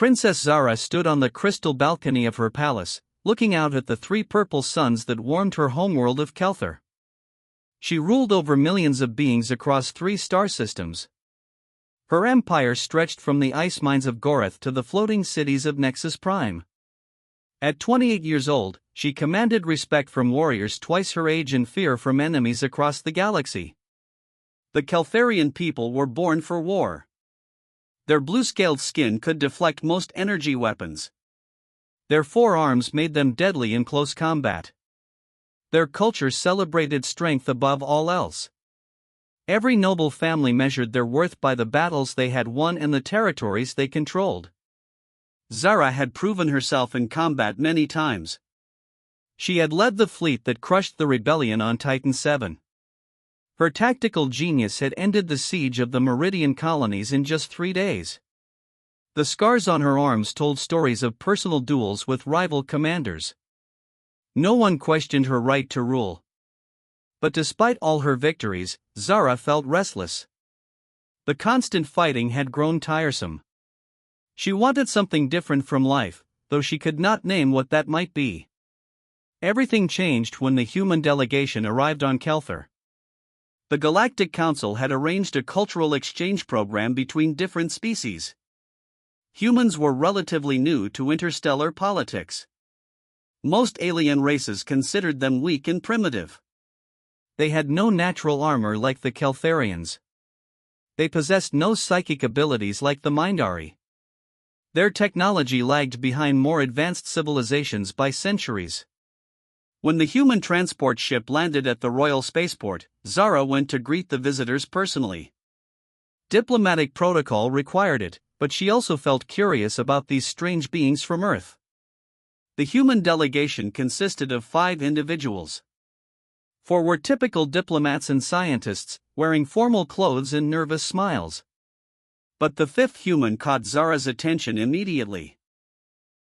Princess Zara stood on the crystal balcony of her palace, looking out at the three purple suns that warmed her homeworld of Kelthar. She ruled over millions of beings across 3 star systems. Her empire stretched from the ice mines of Gorath to the floating cities of Nexus Prime. At 28 years old, she commanded respect from warriors twice her age and fear from enemies across the galaxy. The Keltharian people were born for war. Their blue-scaled skin could deflect most energy weapons. Their forearms made them deadly in close combat. Their culture celebrated strength above all else. Every noble family measured their worth by the battles they had won and the territories they controlled. Zara had proven herself in combat many times. She had led the fleet that crushed the rebellion on Titan VII. Her tactical genius had ended the siege of the Meridian colonies in just 3 days. The scars on her arms told stories of personal duels with rival commanders. No one questioned her right to rule. But despite all her victories, Zara felt restless. The constant fighting had grown tiresome. She wanted something different from life, though she could not name what that might be. Everything changed when the human delegation arrived on Kelthar. The Galactic Council had arranged a cultural exchange program between different species. Humans were relatively new to interstellar politics. Most alien races considered them weak and primitive. They had no natural armor like the Keltharians. They possessed no psychic abilities like the Mindari. Their technology lagged behind more advanced civilizations by centuries. When the human transport ship landed at the Royal Spaceport, Zara went to greet the visitors personally. Diplomatic protocol required it, but she also felt curious about these strange beings from Earth. The human delegation consisted of 5 individuals. 4 were typical diplomats and scientists, wearing formal clothes and nervous smiles. But the 5th human caught Zara's attention immediately.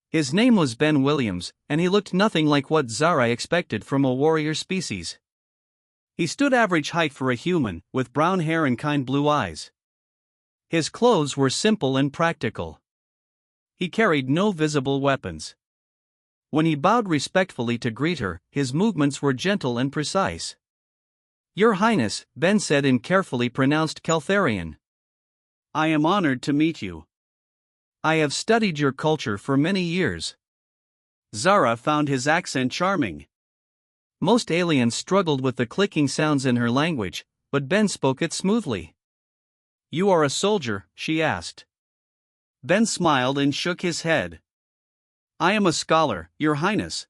His name was Ben Williams, and he looked nothing like what Zara expected from a warrior species. He stood average height for a human, with brown hair and kind blue eyes. His clothes were simple and practical. He carried no visible weapons. When he bowed respectfully to greet her, his movements were gentle and precise. "Your Highness," Ben said in carefully pronounced Keltharian. "I am honored to meet you. I have studied your culture for many years." Zara found his accent charming. Most aliens struggled with the clicking sounds in her language, but Ben spoke it smoothly. "You are a soldier?" she asked. Ben smiled and shook his head. "I am a scholar, Your Highness.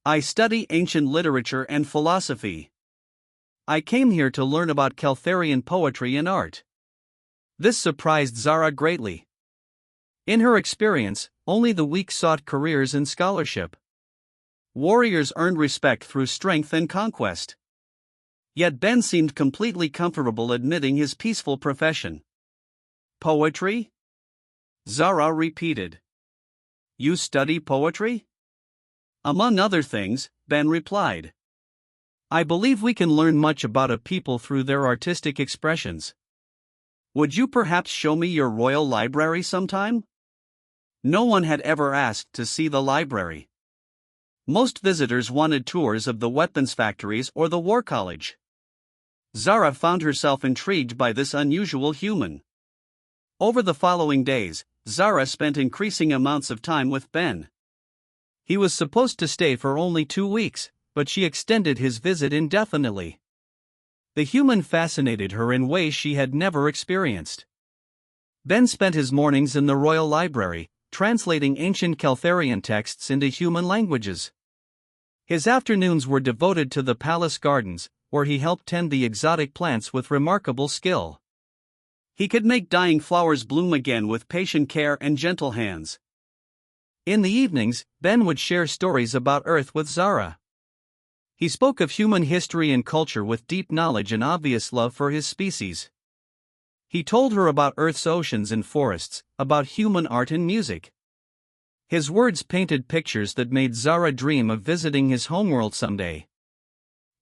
I study ancient literature and philosophy. I came here to learn about Keltharian poetry and art." This surprised Zara greatly. In her experience, only the weak sought careers in scholarship. Warriors earned respect through strength and conquest. Yet Ben seemed completely comfortable admitting his peaceful profession. "Poetry?" Zara repeated. "You study poetry?" "Among other things," Ben replied. "I believe we can learn much about a people through their artistic expressions. Would you perhaps show me your royal library sometime?" No one had ever asked to see the library. Most visitors wanted tours of the weapons factories or the war college. Zara found herself intrigued by this unusual human. Over the following days, Zara spent increasing amounts of time with Ben. He was supposed to stay for only 2 weeks, but she extended his visit indefinitely. The human fascinated her in ways she had never experienced. Ben spent his mornings in the royal library, translating ancient Keltharian texts into human languages. His afternoons were devoted to the palace gardens, where he helped tend the exotic plants with remarkable skill. He could make dying flowers bloom again with patient care and gentle hands. In the evenings, Ben would share stories about Earth with Zara. He spoke of human history and culture with deep knowledge and obvious love for his species. He told her about Earth's oceans and forests, about human art and music. His words painted pictures that made Zara dream of visiting his homeworld someday.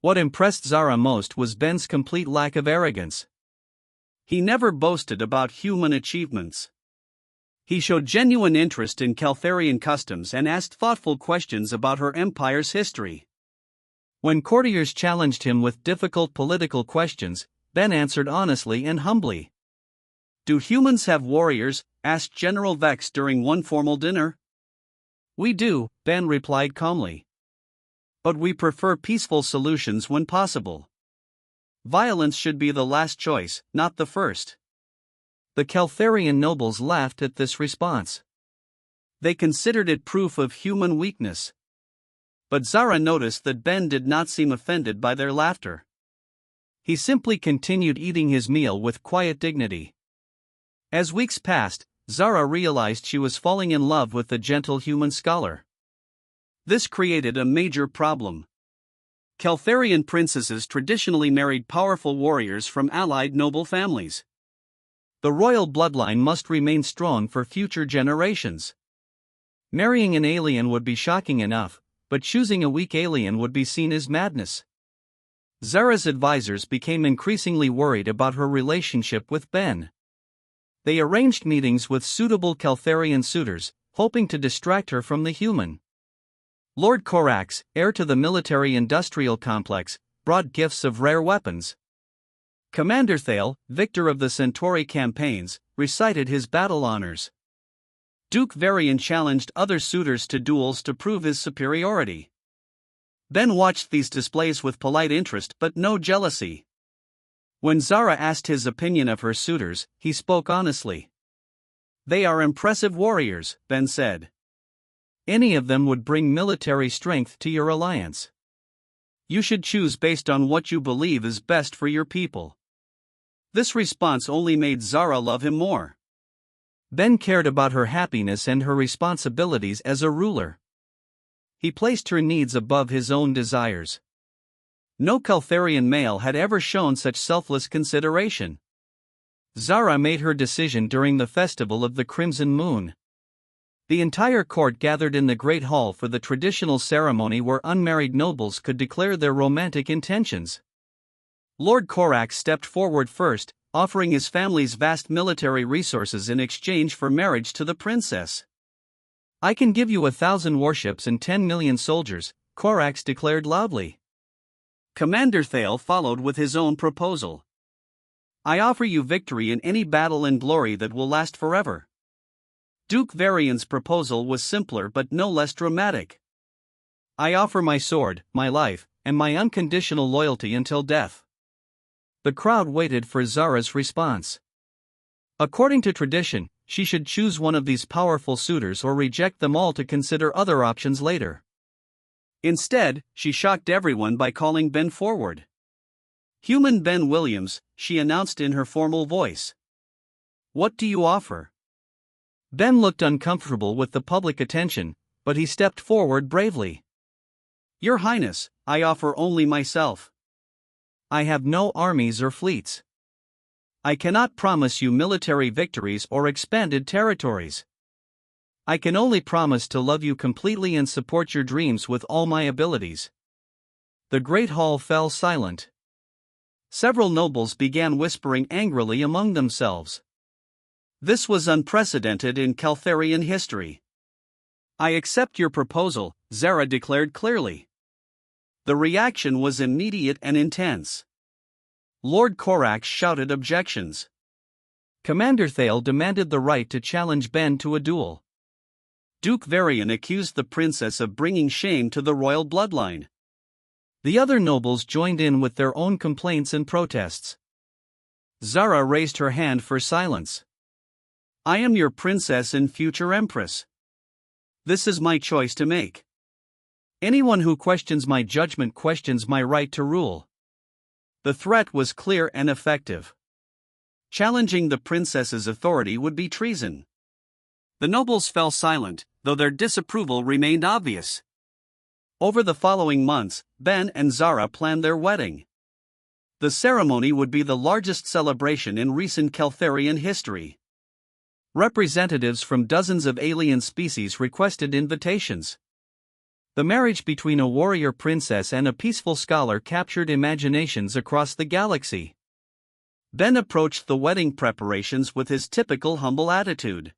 What impressed Zara most was Ben's complete lack of arrogance. He never boasted about human achievements. He showed genuine interest in Caltharian customs and asked thoughtful questions about her empire's history. When courtiers challenged him with difficult political questions, Ben answered honestly and humbly. "Do humans have warriors?" asked General Vex during one formal dinner. "We do," Ben replied calmly. "But we prefer peaceful solutions when possible. Violence should be the last choice, not the first." The Caltharian nobles laughed at this response. They considered it proof of human weakness. But Zara noticed that Ben did not seem offended by their laughter. He simply continued eating his meal with quiet dignity. As weeks passed, Zara realized she was falling in love with the gentle human scholar. This created a major problem. Caltharian princesses traditionally married powerful warriors from allied noble families. The royal bloodline must remain strong for future generations. Marrying an alien would be shocking enough, but choosing a weak alien would be seen as madness. Zara's advisors became increasingly worried about her relationship with Ben. They arranged meetings with suitable Caltharian suitors, hoping to distract her from the human. Lord Corax, heir to the military-industrial complex, brought gifts of rare weapons. Commander Thale, victor of the Centauri campaigns, recited his battle honors. Duke Varian challenged other suitors to duels to prove his superiority. Ben watched these displays with polite interest but no jealousy. When Zara asked his opinion of her suitors, he spoke honestly. "They are impressive warriors," Ben said. "Any of them would bring military strength to your alliance. You should choose based on what you believe is best for your people." This response only made Zara love him more. Ben cared about her happiness and her responsibilities as a ruler. He placed her needs above his own desires. No Caltharian male had ever shown such selfless consideration. Zara made her decision during the festival of the Crimson Moon. The entire court gathered in the Great Hall for the traditional ceremony where unmarried nobles could declare their romantic intentions. Lord Corax stepped forward first, offering his family's vast military resources in exchange for marriage to the princess. "I can give you 1,000 warships and 10 million soldiers," Corax declared loudly. Commander Thale followed with his own proposal. "I offer you victory in any battle and glory that will last forever." Duke Varian's proposal was simpler but no less dramatic. "I offer my sword, my life, and my unconditional loyalty until death." The crowd waited for Zara's response. According to tradition, she should choose one of these powerful suitors or reject them all to consider other options later. Instead, she shocked everyone by calling Ben forward. "Human Ben Williams," she announced in her formal voice. "What do you offer?" Ben looked uncomfortable with the public attention, but he stepped forward bravely. "Your Highness, I offer only myself. I have no armies or fleets. I cannot promise you military victories or expanded territories. I can only promise to love you completely and support your dreams with all my abilities." The Great Hall fell silent. Several nobles began whispering angrily among themselves. This was unprecedented in Caltharian history. "I accept your proposal," Zara declared clearly. The reaction was immediate and intense. Lord Corax shouted objections. Commander Thale demanded the right to challenge Ben to a duel. Duke Varian accused the princess of bringing shame to the royal bloodline. The other nobles joined in with their own complaints and protests. Zara raised her hand for silence. "I am your princess and future empress. This is my choice to make. Anyone who questions my judgment questions my right to rule." The threat was clear and effective. Challenging the princess's authority would be treason. The nobles fell silent, though their disapproval remained obvious. Over the following months, Ben and Zara planned their wedding. The ceremony would be the largest celebration in recent Caltharian history. Representatives from dozens of alien species requested invitations. The marriage between a warrior princess and a peaceful scholar captured imaginations across the galaxy. Ben approached the wedding preparations with his typical humble attitude.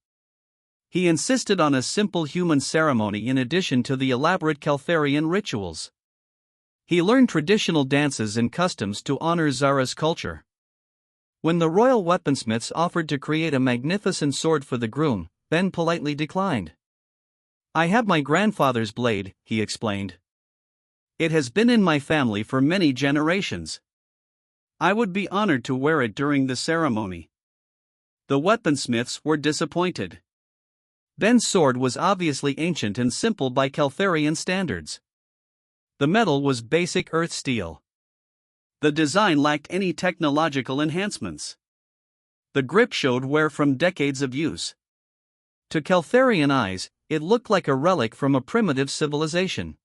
He insisted on a simple human ceremony in addition to the elaborate Caltharian rituals. He learned traditional dances and customs to honor Zara's culture. When the royal weaponsmiths offered to create a magnificent sword for the groom, Ben politely declined. "I have my grandfather's blade," he explained. "It has been in my family for many generations. I would be honored to wear it during the ceremony." The weaponsmiths were disappointed. Ben's sword was obviously ancient and simple by Caltharian standards. The metal was basic earth steel. The design lacked any technological enhancements. The grip showed wear from decades of use. To Caltharian eyes, it looked like a relic from a primitive civilization.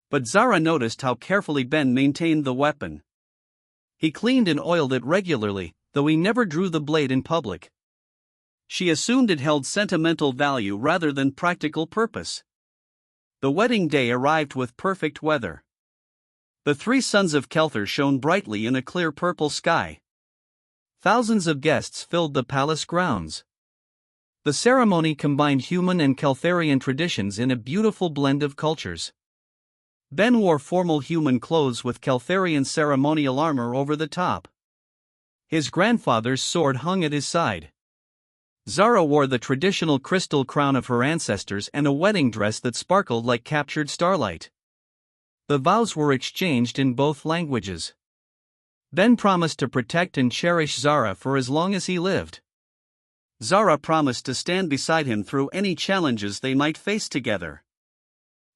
But Zara noticed how carefully Ben maintained the weapon. He cleaned and oiled it regularly, though he never drew the blade in public. She assumed it held sentimental value rather than practical purpose. The wedding day arrived with perfect weather. The three sons of Kelthar shone brightly in a clear purple sky. Thousands of guests filled the palace grounds. The ceremony combined human and Caltharian traditions in a beautiful blend of cultures. Ben wore formal human clothes with Caltharian ceremonial armor over the top. His grandfather's sword hung at his side. Zara wore the traditional crystal crown of her ancestors and a wedding dress that sparkled like captured starlight. The vows were exchanged in both languages. Ben promised to protect and cherish Zara for as long as he lived. Zara promised to stand beside him through any challenges they might face together.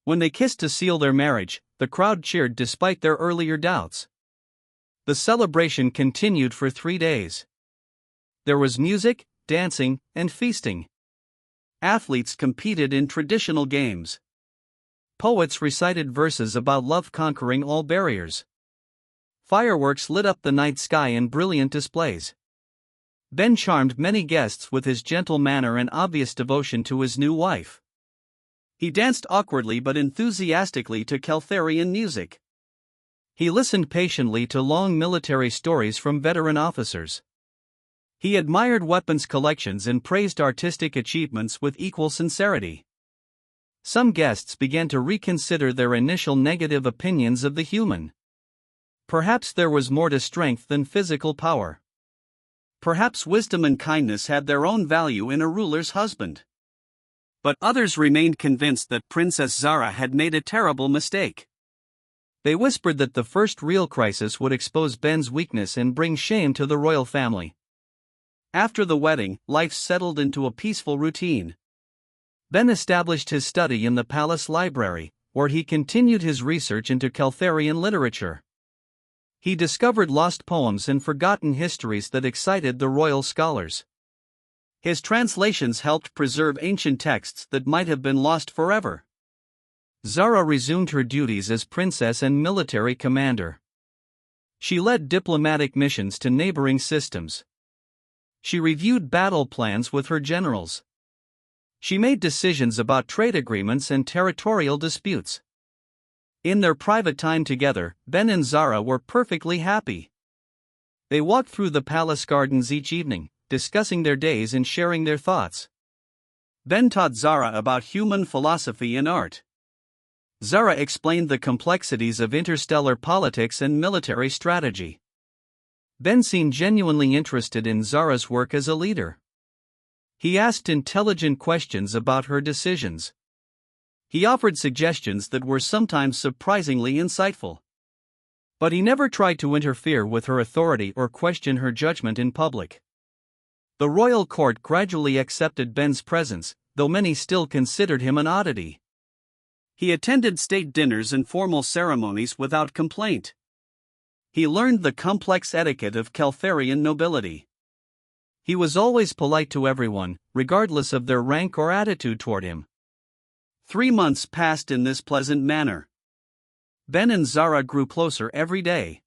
When they kissed to seal their marriage, the crowd cheered despite their earlier doubts. The celebration continued for 3 days. There was music, dancing, and feasting. Athletes competed in traditional games. Poets recited verses about love conquering all barriers. Fireworks lit up the night sky in brilliant displays. Ben charmed many guests with his gentle manner and obvious devotion to his new wife. He danced awkwardly but enthusiastically to Caltharian music. He listened patiently to long military stories from veteran officers. He admired weapons collections and praised artistic achievements with equal sincerity. Some guests began to reconsider their initial negative opinions of the human. Perhaps there was more to strength than physical power. Perhaps wisdom and kindness had their own value in a ruler's husband. But others remained convinced that Princess Zara had made a terrible mistake. They whispered that the first real crisis would expose Ben's weakness and bring shame to the royal family. After the wedding, life settled into a peaceful routine. Ben established his study in the palace library, where he continued his research into Caltharian literature. He discovered lost poems and forgotten histories that excited the royal scholars. His translations helped preserve ancient texts that might have been lost forever. Zara resumed her duties as princess and military commander. She led diplomatic missions to neighboring systems. She reviewed battle plans with her generals. She made decisions about trade agreements and territorial disputes. In their private time together, Ben and Zara were perfectly happy. They walked through the palace gardens each evening, discussing their days and sharing their thoughts. Ben taught Zara about human philosophy and art. Zara explained the complexities of interstellar politics and military strategy. Ben seemed genuinely interested in Zara's work as a leader. He asked intelligent questions about her decisions. He offered suggestions that were sometimes surprisingly insightful. But he never tried to interfere with her authority or question her judgment in public. The royal court gradually accepted Ben's presence, though many still considered him an oddity. He attended state dinners and formal ceremonies without complaint. He learned the complex etiquette of Caltharian nobility. He was always polite to everyone, regardless of their rank or attitude toward him. 3 months passed in this pleasant manner. Ben and Zara grew closer every day.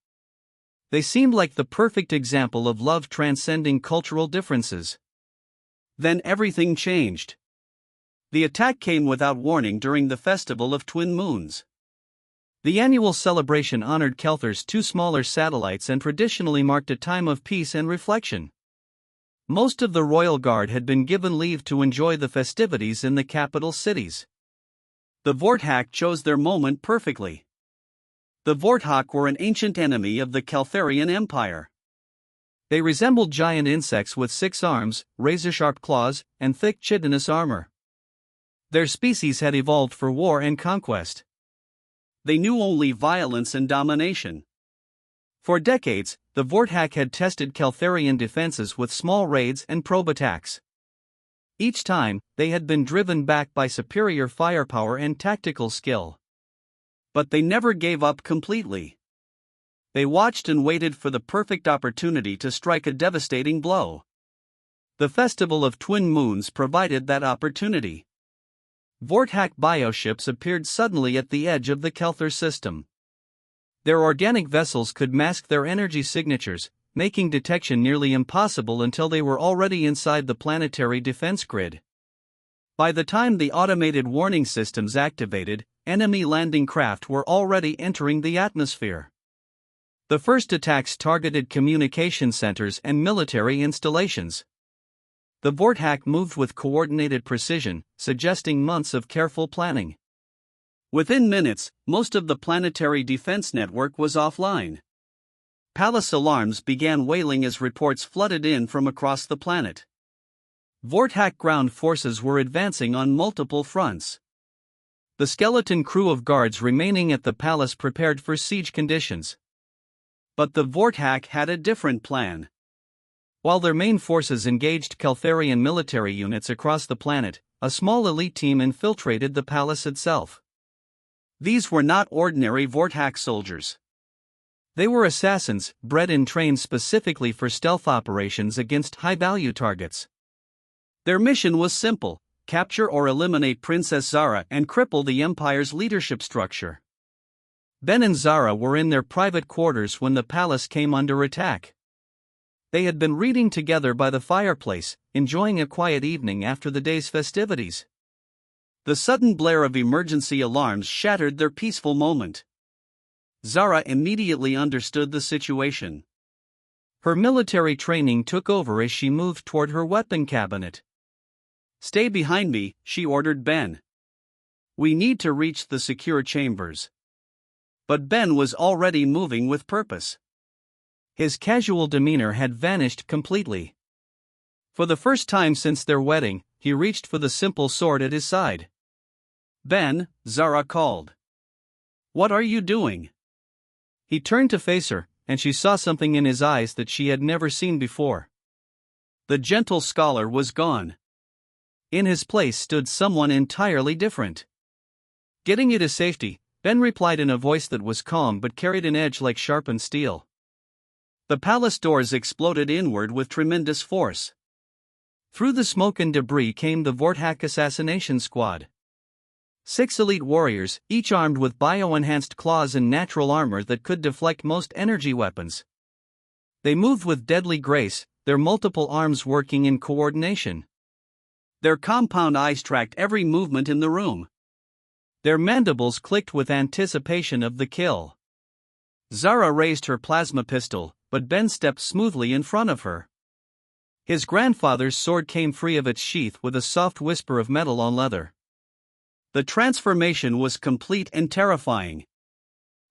They seemed like the perfect example of love transcending cultural differences. Then everything changed. The attack came without warning during the Festival of Twin Moons. The annual celebration honored Kelthar's 2 smaller satellites and traditionally marked a time of peace and reflection. Most of the royal guard had been given leave to enjoy the festivities in the capital cities. The Vorthak chose their moment perfectly. The Vorthak were an ancient enemy of the Caltharian Empire. They resembled giant insects with 6 arms, razor-sharp claws, and thick chitinous armor. Their species had evolved for war and conquest. They knew only violence and domination. For decades, the Vorthak had tested Caltharian defenses with small raids and probe attacks. Each time, they had been driven back by superior firepower and tactical skill. But they never gave up completely. They watched and waited for the perfect opportunity to strike a devastating blow. The Festival of Twin Moons provided that opportunity. Vorthak bioships appeared suddenly at the edge of the Kelthar system. Their organic vessels could mask their energy signatures, making detection nearly impossible until they were already inside the planetary defense grid. By the time the automated warning systems activated, enemy landing craft were already entering the atmosphere. The first attacks targeted communication centers and military installations. The Vorthak moved with coordinated precision, suggesting months of careful planning. Within minutes, most of the planetary defense network was offline. Palace alarms began wailing as reports flooded in from across the planet. Vorthak ground forces were advancing on multiple fronts. The skeleton crew of guards remaining at the palace prepared for siege conditions. But the Vorthak had a different plan. While their main forces engaged Caltharian military units across the planet, a small elite team infiltrated the palace itself. These were not ordinary Vorthak soldiers. They were assassins, bred and trained specifically for stealth operations against high-value targets. Their mission was simple: capture or eliminate Princess Zara and cripple the Empire's leadership structure. Ben and Zara were in their private quarters when the palace came under attack. They had been reading together by the fireplace, enjoying a quiet evening after the day's festivities. The sudden blare of emergency alarms shattered their peaceful moment. Zara immediately understood the situation. Her military training took over as she moved toward her weapon cabinet. "Stay behind me," she ordered Ben. "We need to reach the secure chambers." But Ben was already moving with purpose. His casual demeanor had vanished completely. For the first time since their wedding, he reached for the simple sword at his side. "Ben," Zara called. "What are you doing?" He turned to face her, and she saw something in his eyes that she had never seen before. The gentle scholar was gone. In his place stood someone entirely different. "Getting you to safety," Ben replied in a voice that was calm but carried an edge like sharpened steel. The palace doors exploded inward with tremendous force. Through the smoke and debris came the Vorthak assassination squad. 6 elite warriors, each armed with bio-enhanced claws and natural armor that could deflect most energy weapons. They moved with deadly grace, their multiple arms working in coordination. Their compound eyes tracked every movement in the room. Their mandibles clicked with anticipation of the kill. Zara raised her plasma pistol, but Ben stepped smoothly in front of her. His grandfather's sword came free of its sheath with a soft whisper of metal on leather. The transformation was complete and terrifying.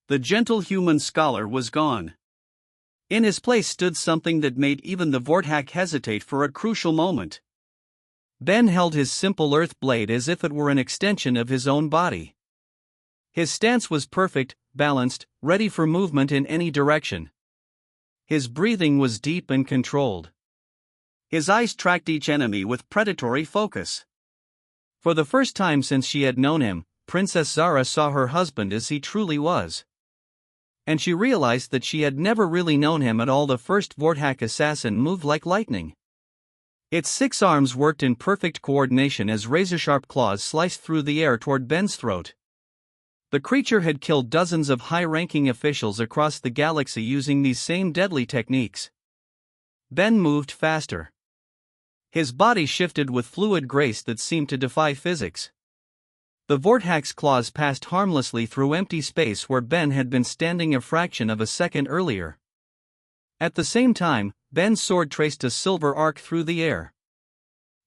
The gentle human scholar was gone. In his place stood something that made even the Vorthak hesitate for a crucial moment. Ben held his simple earth blade as if it were an extension of his own body. His stance was perfect, balanced, ready for movement in any direction. His breathing was deep and controlled. His eyes tracked each enemy with predatory focus. For the first time since she had known him, Princess Zara saw her husband as he truly was. And she realized that she had never really known him at all. The first Vorthak assassin moved like lightning. Its 6 arms worked in perfect coordination as razor-sharp claws sliced through the air toward Ben's throat. The creature had killed dozens of high-ranking officials across the galaxy using these same deadly techniques. Ben moved faster. His body shifted with fluid grace that seemed to defy physics. The Vorthak's claws passed harmlessly through empty space where Ben had been standing a fraction of a second earlier. At the same time, Ben's sword traced a silver arc through the air.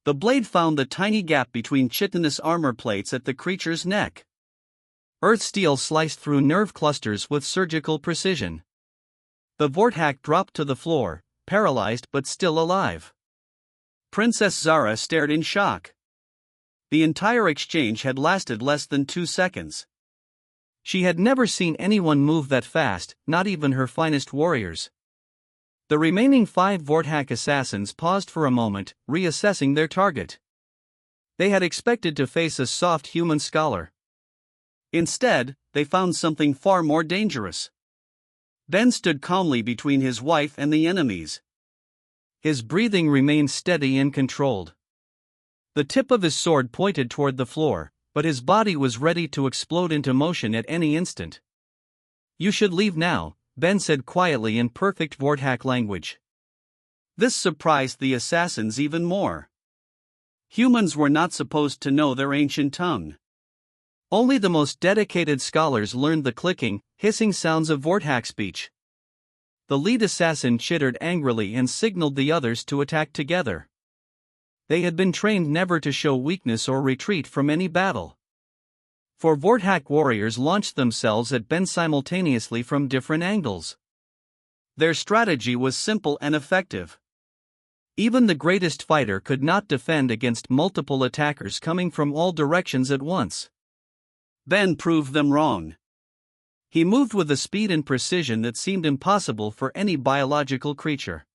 The blade found the tiny gap between chitinous armor plates at the creature's neck. Earth steel sliced through nerve clusters with surgical precision. The Vorthak dropped to the floor, paralyzed but still alive. Princess Zara stared in shock. The entire exchange had lasted less than 2 seconds. She had never seen anyone move that fast, not even her finest warriors. The remaining 5 Vorthak assassins paused for a moment, reassessing their target. They had expected to face a soft human scholar. Instead, they found something far more dangerous. Ben stood calmly between his wife and the enemies. His breathing remained steady and controlled. The tip of his sword pointed toward the floor, but his body was ready to explode into motion at any instant. "You should leave now," Ben said quietly in perfect Vorthak language. This surprised the assassins even more. Humans were not supposed to know their ancient tongue. Only the most dedicated scholars learned the clicking, hissing sounds of Vorthak speech. The lead assassin chittered angrily and signaled the others to attack together. They had been trained never to show weakness or retreat from any battle. 4 Vorthak warriors launched themselves at Ben simultaneously from different angles. Their strategy was simple and effective. Even the greatest fighter could not defend against multiple attackers coming from all directions at once. Ben proved them wrong. He moved with a speed and precision that seemed impossible for any biological creature.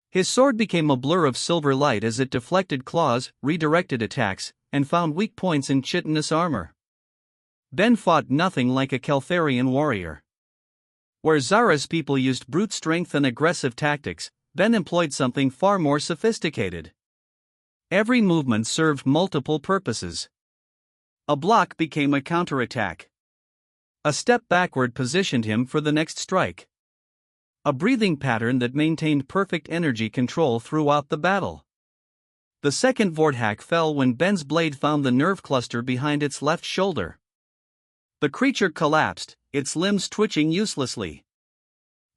His sword became a blur of silver light as it deflected claws, redirected attacks, and found weak points in chitinous armor. Ben fought nothing like a Keltharian warrior. Where Zara's people used brute strength and aggressive tactics, Ben employed something far more sophisticated. Every movement served multiple purposes. A block became a counterattack. A step backward positioned him for the next strike. A breathing pattern that maintained perfect energy control throughout the battle. The second Vorthak fell when Ben's blade found the nerve cluster behind its left shoulder. The creature collapsed, its limbs twitching uselessly.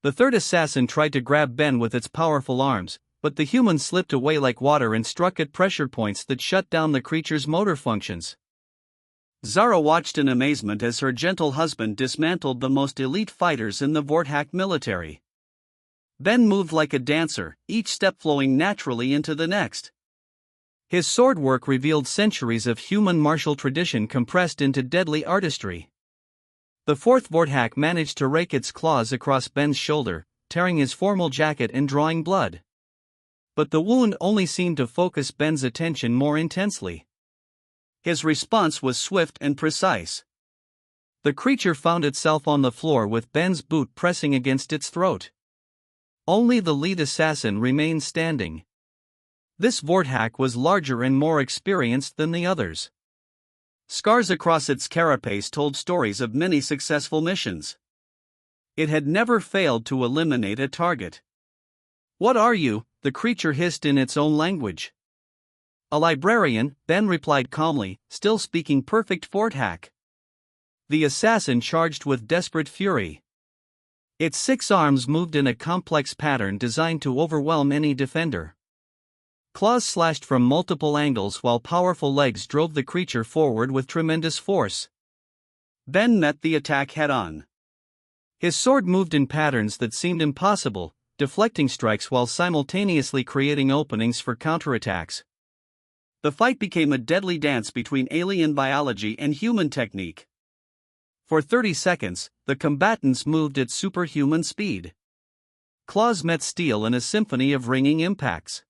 The third assassin tried to grab Ben with its powerful arms, but the human slipped away like water and struck at pressure points that shut down the creature's motor functions. Zara watched in amazement as her gentle husband dismantled the most elite fighters in the Vorthak military. Ben moved like a dancer, each step flowing naturally into the next. His sword work revealed centuries of human martial tradition compressed into deadly artistry. The 4th Vorthak managed to rake its claws across Ben's shoulder, tearing his formal jacket and drawing blood. But the wound only seemed to focus Ben's attention more intensely. His response was swift and precise. The creature found itself on the floor with Ben's boot pressing against its throat. Only the lead assassin remained standing. This Vorthak was larger and more experienced than the others. Scars across its carapace told stories of many successful missions. It had never failed to eliminate a target. "What are you?" the creature hissed in its own language. "A librarian," Ben replied calmly, still speaking perfect Vorthak. The assassin charged with desperate fury. Its 6 arms moved in a complex pattern designed to overwhelm any defender. Claws slashed from multiple angles while powerful legs drove the creature forward with tremendous force. Ben met the attack head-on. His sword moved in patterns that seemed impossible, deflecting strikes while simultaneously creating openings for counterattacks. The fight became a deadly dance between alien biology and human technique. For 30 seconds, the combatants moved at superhuman speed. Claws met steel in a symphony of ringing impacts.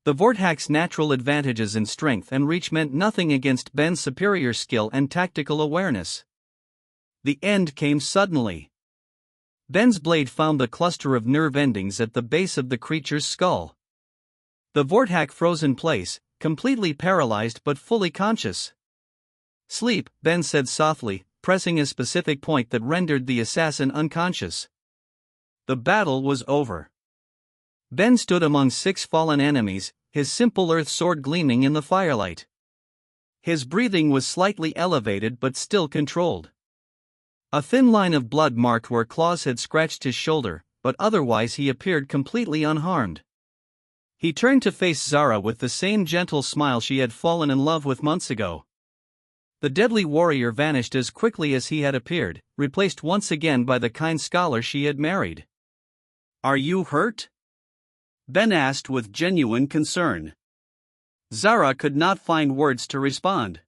The Vorthak's natural advantages in strength and reach meant nothing against Ben's superior skill and tactical awareness. The end came suddenly. Ben's blade found the cluster of nerve endings at the base of the creature's skull. The Vorthak froze in place, completely paralyzed but fully conscious. "Sleep," Ben said softly, pressing a specific point that rendered the assassin unconscious. The battle was over. Ben stood among 6 fallen enemies, his simple earth sword gleaming in the firelight. His breathing was slightly elevated but still controlled. A thin line of blood marked where claws had scratched his shoulder, but otherwise he appeared completely unharmed. He turned to face Zara with the same gentle smile she had fallen in love with months ago. The deadly warrior vanished as quickly as he had appeared, replaced once again by the kind scholar she had married. "Are you hurt?" Ben asked with genuine concern. Zara could not find words to respond.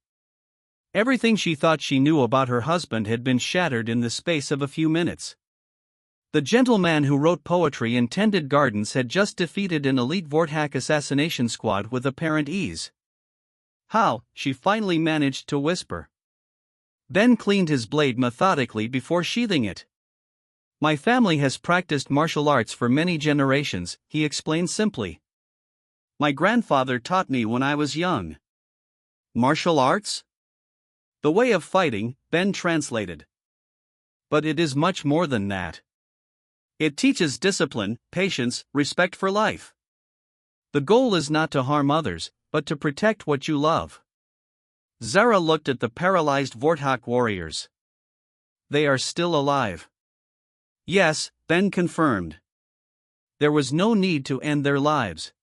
Everything she thought she knew about her husband had been shattered in the space of a few minutes. The gentleman who wrote poetry and tended gardens had just defeated an elite Vorthak assassination squad with apparent ease. "How?" she finally managed to whisper. Ben cleaned his blade methodically before sheathing it. "My family has practiced martial arts for many generations," he explained simply. "My grandfather taught me when I was young." "Martial arts?" "The way of fighting," Ben translated. "But it is much more than that. It teaches discipline, patience, respect for life. The goal is not to harm others, but to protect what you love." Zara looked at the paralyzed Vorthak warriors. "They are still alive." "Yes," Ben confirmed. "There was no need to end their lives.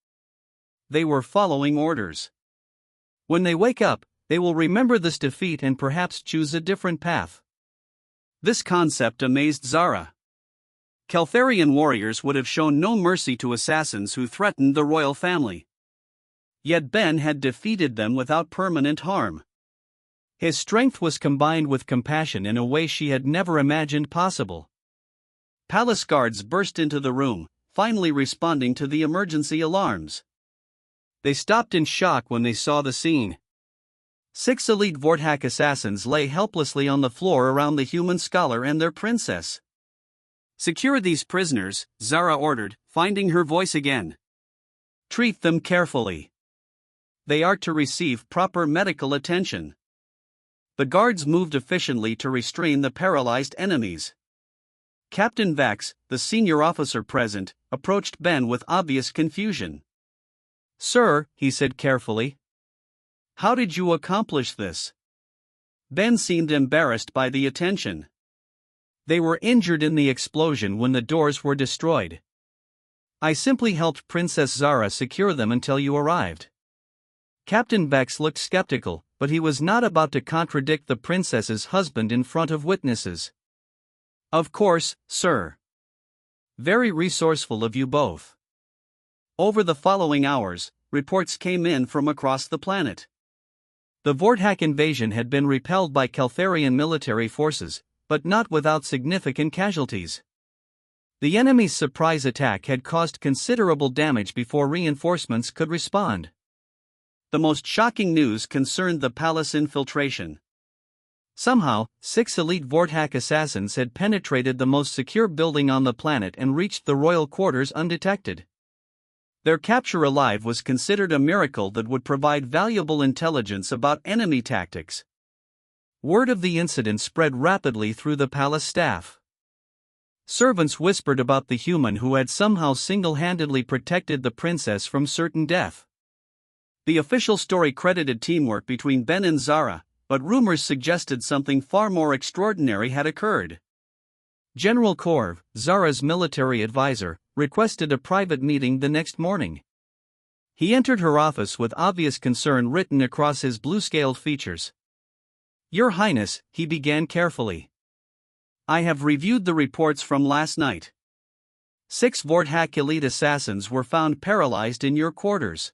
They were following orders. When they wake up, they will remember this defeat and perhaps choose a different path." This concept amazed Zara. Keltharian warriors would have shown no mercy to assassins who threatened the royal family. Yet Ben had defeated them without permanent harm. His strength was combined with compassion in a way she had never imagined possible. Palace guards burst into the room, finally responding to the emergency alarms. They stopped in shock when they saw the scene. 6 elite Vorthak assassins lay helplessly on the floor around the human scholar and their princess. "Secure these prisoners," Zara ordered, finding her voice again. "Treat them carefully. They are to receive proper medical attention." The guards moved efficiently to restrain the paralyzed enemies. Captain Vax, the senior officer present, approached Ben with obvious confusion. "Sir," he said carefully, "how did you accomplish this?" Ben seemed embarrassed by the attention. "They were injured in the explosion when the doors were destroyed. I simply helped Princess Zara secure them until you arrived." Captain Bex looked skeptical, but he was not about to contradict the princess's husband in front of witnesses. "Of course, sir." "Very resourceful of you both." Over the following hours, reports came in from across the planet. The Vorthak invasion had been repelled by Keltharian military forces, but not without significant casualties. The enemy's surprise attack had caused considerable damage before reinforcements could respond. The most shocking news concerned the palace infiltration. Somehow, 6 elite Vorthak assassins had penetrated the most secure building on the planet and reached the royal quarters undetected. Their capture alive was considered a miracle that would provide valuable intelligence about enemy tactics. Word of the incident spread rapidly through the palace staff. Servants whispered about the human who had somehow single-handedly protected the princess from certain death. The official story credited teamwork between Ben and Zara, but rumors suggested something far more extraordinary had occurred. General Korv, Zara's military advisor, requested a private meeting the next morning. He entered her office with obvious concern written across his blue-scaled features. "Your Highness," he began carefully, "I have reviewed the reports from last night. 6 Vorthak elite assassins were found paralyzed in your quarters.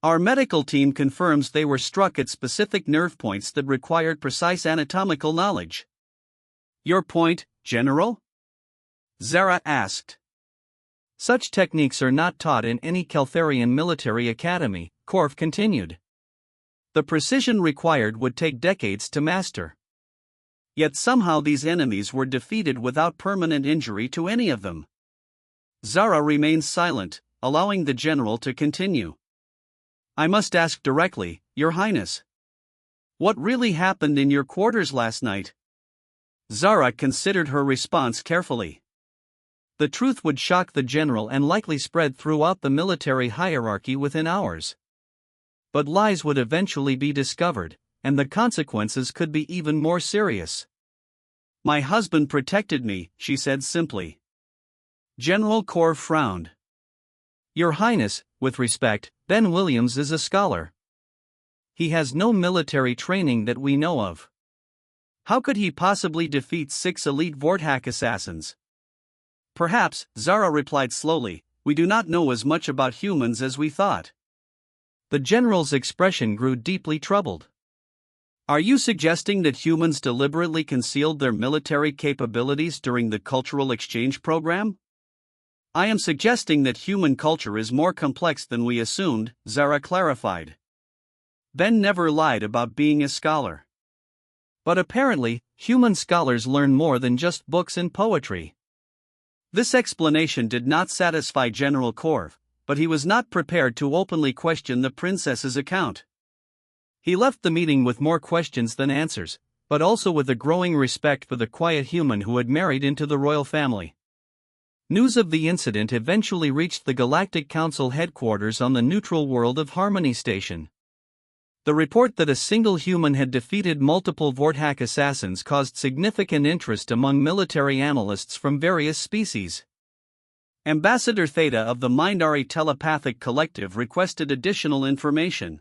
Our medical team confirms they were struck at specific nerve points that required precise anatomical knowledge." "Your point, General?" Zara asked. "Such techniques are not taught in any Keltharian military academy," Korv continued. "The precision required would take decades to master. Yet somehow these enemies were defeated without permanent injury to any of them." Zara remained silent, allowing the general to continue. "I must ask directly, Your Highness. What really happened in your quarters last night?" Zara considered her response carefully. The truth would shock the general and likely spread throughout the military hierarchy within hours. But lies would eventually be discovered, and the consequences could be even more serious. "My husband protected me," she said simply. General Corv frowned. Your Highness, with respect, Ben Williams is a scholar. He has no military training that we know of. How could he possibly defeat 6 elite Vorthack assassins? Perhaps, Zara replied slowly, we do not know as much about humans as we thought. The general's expression grew deeply troubled. Are you suggesting that humans deliberately concealed their military capabilities during the cultural exchange program? I am suggesting that human culture is more complex than we assumed, Zara clarified. Ben never lied about being a scholar. But apparently, human scholars learn more than just books and poetry. This explanation did not satisfy General Corv, but he was not prepared to openly question the princess's account. He left the meeting with more questions than answers, but also with a growing respect for the quiet human who had married into the royal family. News of the incident eventually reached the Galactic Council headquarters on the neutral world of Harmony Station. The report that a single human had defeated multiple Vorthack assassins caused significant interest among military analysts from various species. Ambassador Theta of the Mindari Telepathic Collective requested additional information.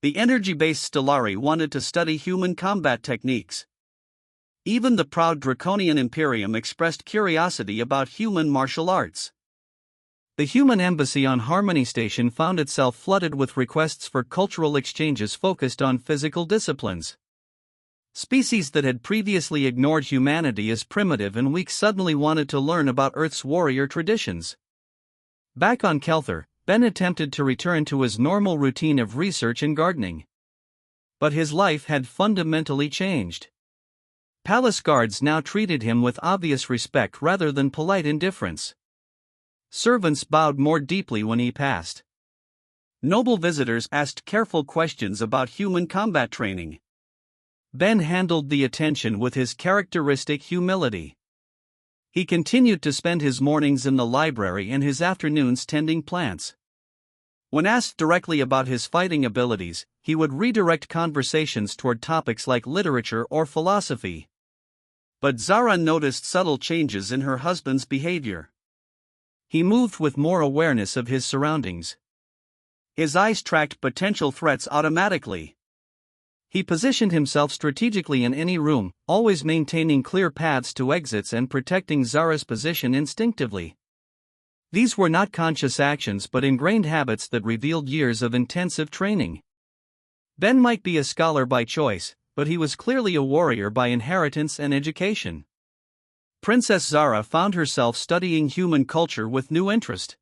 The energy-based Stellari wanted to study human combat techniques. Even the proud Draconian Imperium expressed curiosity about human martial arts. The human embassy on Harmony Station found itself flooded with requests for cultural exchanges focused on physical disciplines. Species that had previously ignored humanity as primitive and weak suddenly wanted to learn about Earth's warrior traditions. Back on Kelthar, Ben attempted to return to his normal routine of research and gardening. But his life had fundamentally changed. Palace guards now treated him with obvious respect rather than polite indifference. Servants bowed more deeply when he passed. Noble visitors asked careful questions about human combat training. Ben handled the attention with his characteristic humility. He continued to spend his mornings in the library and his afternoons tending plants. When asked directly about his fighting abilities, he would redirect conversations toward topics like literature or philosophy. But Zara noticed subtle changes in her husband's behavior. He moved with more awareness of his surroundings. His eyes tracked potential threats automatically. He positioned himself strategically in any room, always maintaining clear paths to exits and protecting Zara's position instinctively. These were not conscious actions but ingrained habits that revealed years of intensive training. Ben might be a scholar by choice, but he was clearly a warrior by inheritance and education. Princess Zara found herself studying human culture with new interest.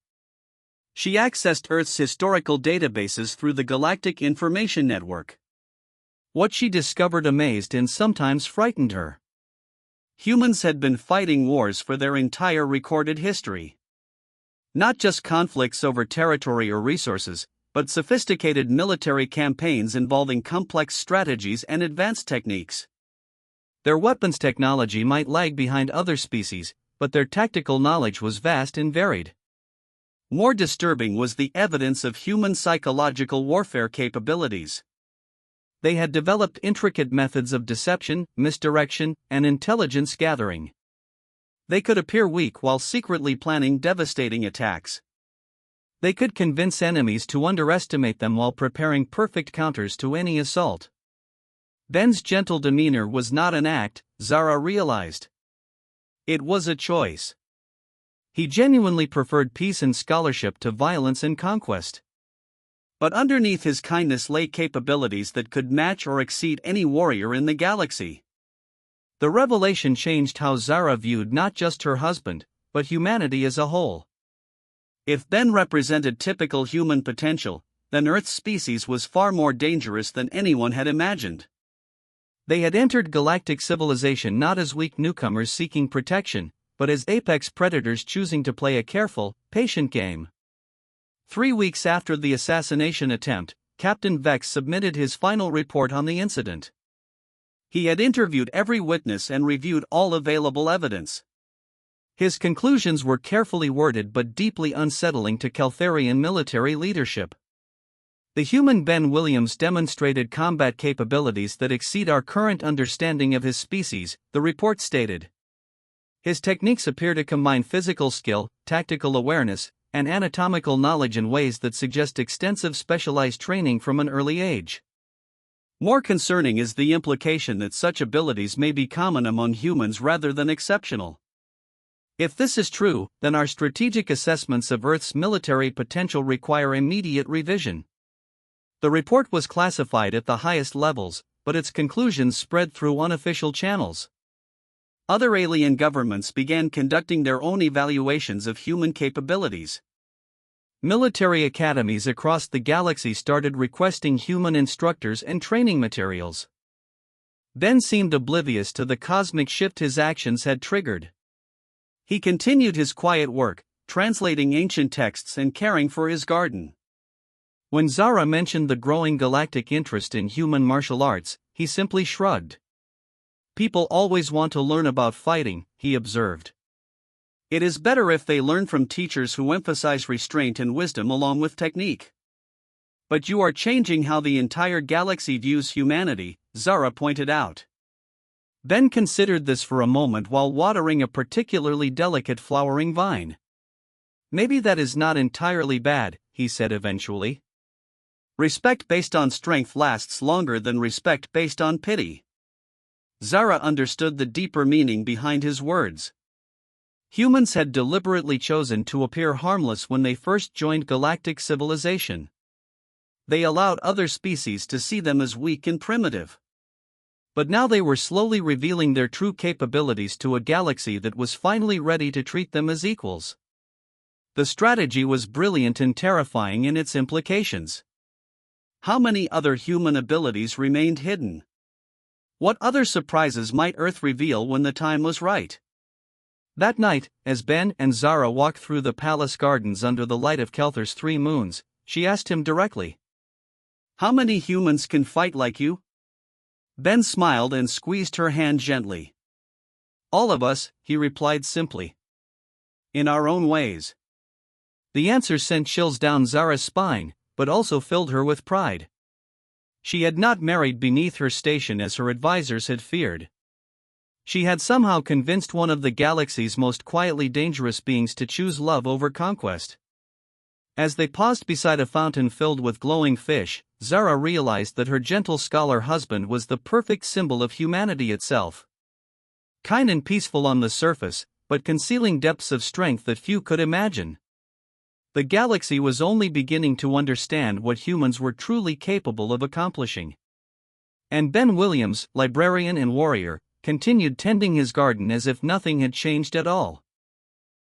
She accessed Earth's historical databases through the Galactic Information Network. What she discovered amazed and sometimes frightened her. Humans had been fighting wars for their entire recorded history. Not just conflicts over territory or resources, but sophisticated military campaigns involving complex strategies and advanced techniques. Their weapons technology might lag behind other species, but their tactical knowledge was vast and varied. More disturbing was the evidence of human psychological warfare capabilities. They had developed intricate methods of deception, misdirection, and intelligence gathering. They could appear weak while secretly planning devastating attacks. They could convince enemies to underestimate them while preparing perfect counters to any assault. Ben's gentle demeanor was not an act, Zara realized. It was a choice. He genuinely preferred peace and scholarship to violence and conquest. But underneath his kindness lay capabilities that could match or exceed any warrior in the galaxy. The revelation changed how Zara viewed not just her husband, but humanity as a whole. If Ben represented typical human potential, then Earth's species was far more dangerous than anyone had imagined. They had entered galactic civilization not as weak newcomers seeking protection, but as apex predators choosing to play a careful, patient game. 3 weeks after the assassination attempt, Captain Vex submitted his final report on the incident. He had interviewed every witness and reviewed all available evidence. His conclusions were carefully worded but deeply unsettling to Keltharian military leadership. The human Ben Williams demonstrated combat capabilities that exceed our current understanding of his species, the report stated. His techniques appear to combine physical skill, tactical awareness, and anatomical knowledge in ways that suggest extensive specialized training from an early age. More concerning is the implication that such abilities may be common among humans rather than exceptional. If this is true, then our strategic assessments of Earth's military potential require immediate revision. The report was classified at the highest levels, but its conclusions spread through unofficial channels. Other alien governments began conducting their own evaluations of human capabilities. Military academies across the galaxy started requesting human instructors and training materials. Ben seemed oblivious to the cosmic shift his actions had triggered. He continued his quiet work, translating ancient texts and caring for his garden. When Zara mentioned the growing galactic interest in human martial arts, he simply shrugged. "People always want to learn about fighting," he observed. "It is better if they learn from teachers who emphasize restraint and wisdom along with technique." "But you are changing how the entire galaxy views humanity," Zara pointed out. Ben considered this for a moment while watering a particularly delicate flowering vine. "Maybe that is not entirely bad," he said eventually. "Respect based on strength lasts longer than respect based on pity." Zara understood the deeper meaning behind his words. Humans had deliberately chosen to appear harmless when they first joined galactic civilization. They allowed other species to see them as weak and primitive. But now they were slowly revealing their true capabilities to a galaxy that was finally ready to treat them as equals. The strategy was brilliant and terrifying in its implications. How many other human abilities remained hidden? What other surprises might Earth reveal when the time was right? That night, as Ben and Zara walked through the palace gardens under the light of Kelther's 3 moons, she asked him directly, "How many humans can fight like you?" Ben smiled and squeezed her hand gently. "All of us," he replied simply. "In our own ways." The answer sent chills down Zara's spine, but also filled her with pride. She had not married beneath her station as her advisors had feared. She had somehow convinced one of the galaxy's most quietly dangerous beings to choose love over conquest. As they paused beside a fountain filled with glowing fish, Zara realized that her gentle scholar husband was the perfect symbol of humanity itself. Kind and peaceful on the surface, but concealing depths of strength that few could imagine. The galaxy was only beginning to understand what humans were truly capable of accomplishing. And Ben Williams, librarian and warrior, continued tending his garden as if nothing had changed at all.